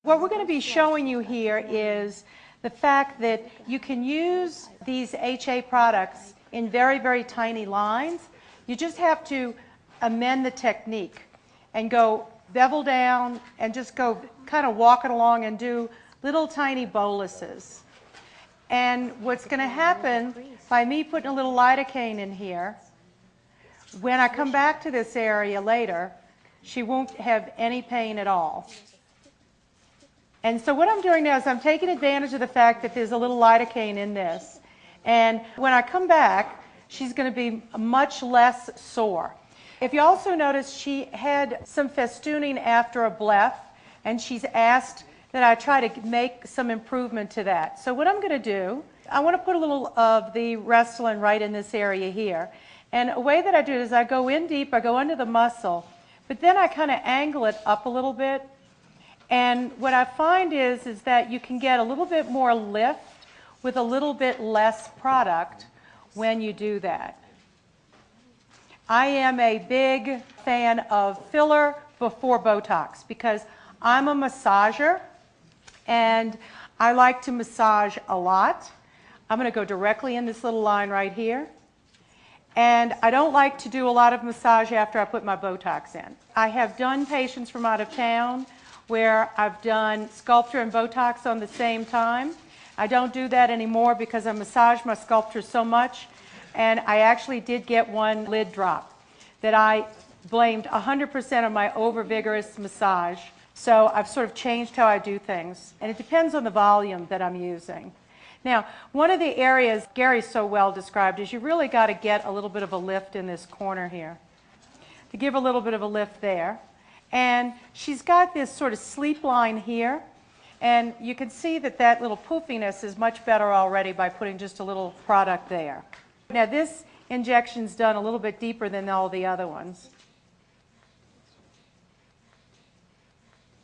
What we're going to be showing you here is the fact that you can use these HA products in very, very tiny lines. You just have to amend the technique and go bevel down and just go kind of walk it along and do little tiny boluses. And what's going to happen by me putting a little lidocaine in here, when I come back to this area later, she won't have any pain at all. And so what I'm doing now is I'm taking advantage of the fact that there's a little lidocaine in this. And when I come back, she's going to be much less sore. If you also notice, she had some festooning after a bleph, and she's asked that I try to make some improvement to that. So what I'm going to do, I want to put a little of the Restylane right in this area here. And a way that I do it is I go in deep, I go under the muscle, but then I kind of angle it up a little bit. And what I find is that you can get a little bit more lift with a little bit less product when you do that. I am a big fan of filler before Botox because I'm a massager and I like to massage a lot. I'm going to go directly in this little line right here. And I don't like to do a lot of massage after I put my Botox in. I have done patients from out of town where I've done sculpture and Botox on the same time. I don't do that anymore because I massage my sculptures so much, and I actually did get one lid drop that I blamed 100% of my over-vigorous massage. So I've sort of changed how I do things, and it depends on the volume that I'm using. Now, one of the areas Gary so well described is you really got to get a little bit of a lift in this corner here. To give a little bit of a lift there. And she's got this sort of sleep line here, and you can see that that little poofiness is much better already by putting just a little product there. Now this injection's done a little bit deeper than all the other ones.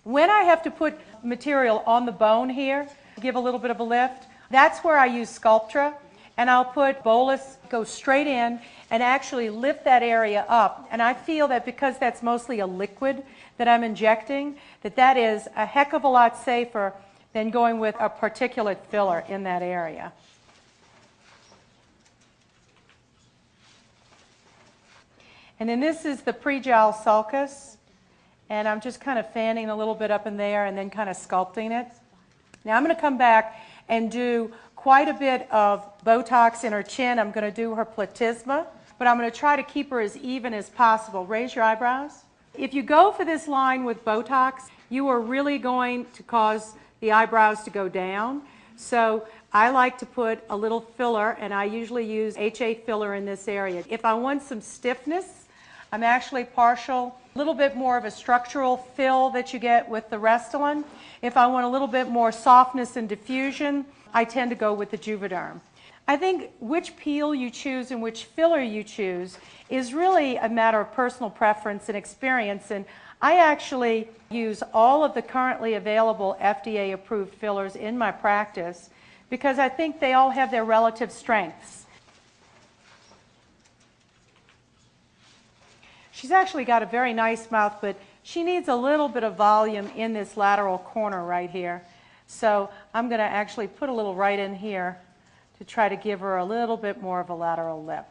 When I have to put material on the bone here, give a little bit of a lift, that's where I use Sculptra, and I'll put bolus, go straight in, and actually lift that area up. And I feel that because that's mostly a liquid that I'm injecting, that is a heck of a lot safer than going with a particulate filler in that area. And then this is the pre-jowl sulcus, and I'm just kind of fanning a little bit up in there and then kind of sculpting it. Now I'm going to come back and do quite a bit of Botox in her chin. I'm going to do her platysma, but I'm going to try to keep her as even as possible. Raise your eyebrows. If you go for this line with Botox, you are really going to cause the eyebrows to go down. So I like to put a little filler, and I usually use HA filler in this area. If I want some stiffness, I'm actually partial, a little bit more of a structural fill that you get with the Restylane. If I want a little bit more softness and diffusion, I tend to go with the Juvederm. I think which peel you choose and which filler you choose is really a matter of personal preference and experience, and I actually use all of the currently available FDA-approved fillers in my practice because I think they all have their relative strengths. She's actually got a very nice mouth, but she needs a little bit of volume in this lateral corner right here. So I'm going to actually put a little right in here to try to give her a little bit more of a lateral lip.